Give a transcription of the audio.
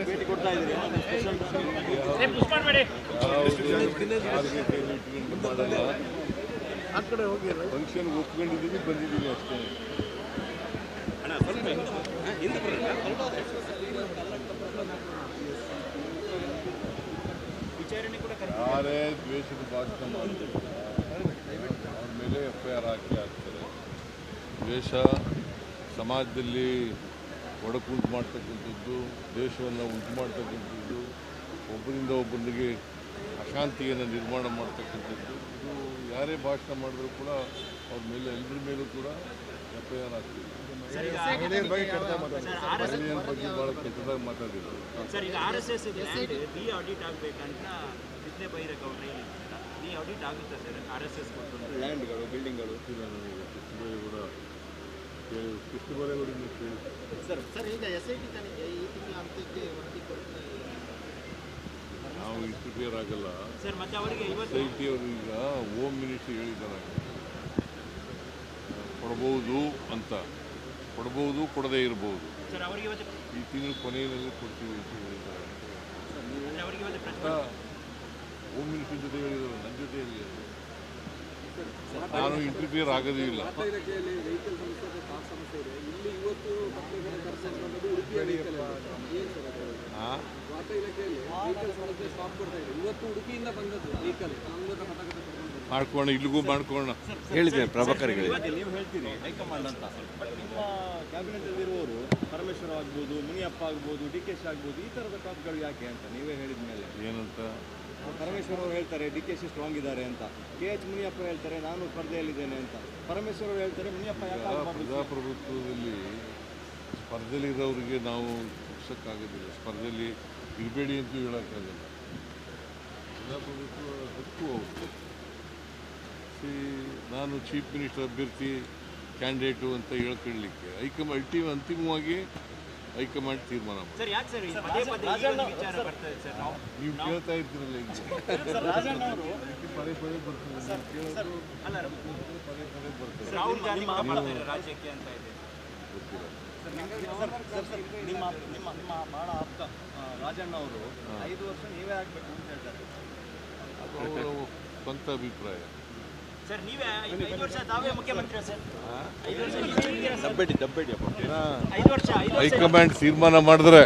ಭೇಟಿ ಕೊಡ್ತಾ ಇದ್ದೀರಿ ಫಂಕ್ಷನ್ ಒಪ್ಕೊಂಡಿದ್ದೀವಿ, ಬಂದಿದ್ದೀವಿ ಅಷ್ಟೇ. ಯಾರೇ ದ್ವೇಷದ ಭಾಷಣ ಮಾಡಿದ್ರು ಅವ್ರ ಮೇಲೆ FIR ಆಗ್ತಾರೆ. ದ್ವೇಷ ಸಮಾಜದಲ್ಲಿ ಒಡಕುಂಟು ಮಾಡ್ತಕ್ಕಂಥದ್ದು, ದೇಶವನ್ನು ಉಂಟು ಮಾಡ್ತಕ್ಕಂಥದ್ದು, ಒಬ್ಬರಿಂದ ಒಬ್ಬರಿಗೆ ಅಶಾಂತಿಯನ್ನು ನಿರ್ಮಾಣ ಮಾಡ್ತಕ್ಕಂಥದ್ದು, ಇದು ಯಾರೇ ಭಾಷಣ ಮಾಡಿದ್ರು ಕೂಡ ಅವ್ರ ಮೇಲೆ ಎಲ್ಲರ ಮೇಲೂ ಕೂಡ FIR ಆಗ್ತಿದೆ. ಮಹಿಳೆಯರ ಬಗ್ಗೆ ಭಾಳ ಕೆಟ್ಟದಾಗಿ ಮಾತಾಡಿದ್ರು. ಸರ್, ಈಗ RSS ಡಿ ಆಡಿಟ್ ಆಗಬೇಕಂತ ವಿದ್ಯೆ ಬೈರೇಗೌಡರು ಹೇಳಿದ್ರಲ್ಲ, ಡಿ ಆಡಿಟ್ ಆಗುತ್ತೆ ಸರ್ RSS ಲ್ಯಾಂಡ್ಗಳು, ಬಿಲ್ಡಿಂಗ್ಗಳು? ಕೃಷ್ಣ ಬೈರೇಗೌಡರಿಂದ ಕೇಳಿ ಸರ್ ಈಗ SIT ತನಿಖೆ ಈ ತಿಂಗಳ ಅಂತ್ಯಕ್ಕೆ ವರದಿ ಕೊಡ್ತಾರೆ. ನಾವು ಇಂಟರ್ಫಿಯರ್ ಆಗಲ್ಲ. ಸರ್, ಮತ್ತೆ ಅವರಿಗೆ SIT ಅವರು ಈಗ ಹೋಮ್ ಮಿನಿಸ್ಟ್ರಿ ಹೇಳಿದ್ದಾರೆ, ಕೊಡ್ಬೋದು ಅಂತ. ಕೊಡ್ಬೋದು, ಕೊಡದೇ ಇರ್ಬೋದು. ಸರ್, ಅವರಿಗೆ ಈ ತಿಂಗಳು ಕೊನೆಯಲ್ಲಿ ಕೊಡ್ತೀವಿ ಅಂತ ಹೇಳಿದ್ದಾರೆ. ಹೋಮ್ ಮಿನಿಸ್ಟ್ರಿ ಜೊತೆ ಹೇಳಿದ್ದಾರೆ, ನನ್ನ ಜೊತೆ ಹೇಳಿದ್ದಾರೆ. ನಾನು ಇಂಟರ್ಫಿಯರ್ ಆಗೋದೇ ಇಲ್ಲ. ಮಾಡ್ಕೋಣ, ಇಲ್ಲಿಗೂ ಮಾಡ್ಕೋಣ ಹೇಳಿದ್ದೇನೆ ಪ್ರಭಾಕರ್ಗೆ. ನೀವು ಹೇಳ್ತೀರಿ ಹೈಕಮಾಂಡ್ ಅಂತ, ಬಟ್ ನಿಮ್ಮ ಕ್ಯಾಬಿನೆಟ್ ಅಲ್ಲಿರುವವರು ಪರಮೇಶ್ವರ್ ಆಗ್ಬೋದು, ಮುನಿಯಪ್ಪ ಆಗ್ಬೋದು, DKಶಿ ಆಗ್ಬೋದು, ಈ ಥರದ ಟಾಪ್ಗಳು ಯಾಕೆ ಅಂತ ನೀವೇ ಹೇಳಿದ ಮೇಲೆ ಏನಂತ? ಪರಮೇಶ್ವರ್ ಅವರು ಹೇಳ್ತಾರೆ DKಶಿ ಸ್ಟ್ರಾಂಗ್ ಇದ್ದಾರೆ ಅಂತ, KH ಮುನಿಯಪ್ಪ ಹೇಳ್ತಾರೆ ನಾನು ಸ್ಪರ್ಧೆಯಲ್ಲಿದ್ದೇನೆ ಅಂತ, ಪರಮೇಶ್ವರ್ ಅವರು ಹೇಳ್ತಾರೆ ಮುನಿಯಪ್ಪ ಯಾಕೆ ಪ್ರಜಾಪ್ರಭುತ್ವದಲ್ಲಿ ಸ್ಪರ್ಧೆಯಲ್ಲಿರೋರಿಗೆ ನಾವು ಮುಗಿಸೋಕ್ಕಾಗೋದಿಲ್ಲ, ಸ್ಪರ್ಧೆಯಲ್ಲಿ ಇರಬೇಡಿ ಅಂತೂ ಹೇಳೋಕ್ಕಾಗಲ್ಲ. ಪ್ರಜಾಪ್ರಭುತ್ವ ಹಕ್ಕು ಅವರು. ನಾನು ಚೀಫ್ ಮಿನಿಸ್ಟರ್ ಅಭ್ಯರ್ಥಿ ಕ್ಯಾಂಡಿಡೇಟು ಅಂತ ಹೇಳ್ಕೊಳ್ಳಿಕ್ಕೆ ಅಂತಿಮವಾಗಿ ಹೈಕಮಾಂಡ್ ತೀರ್ಮಾನ ಮಾಡಿ. ನೀವು ಕೇಳ್ತಾ ಇರ್ತೀರಲ್ಲ, ಈಗ ಪದೇ ಪದೇ ಬರ್ತದೆ, ನಿಮ್ಮ ಭಾಳ ಆಪ್ತ ರಾಜಣ್ಣ ಅವರು 5 ವರ್ಷ ನೀವೇ ಆಗಬೇಕು ಅಂತ ಹೇಳ್ತಾರೆ. ಅದು ಅವರ ಸ್ವಂತ ಅಭಿಪ್ರಾಯ. ಸರ್, ನೀವೇ 5 ವರ್ಷ ತಾವೇ ಮುಖ್ಯಮಂತ್ರಿ ಸರ್. ಹೈಕಮಾಂಡ್ ತೀರ್ಮಾನ ಮಾಡಿದ್ರೆ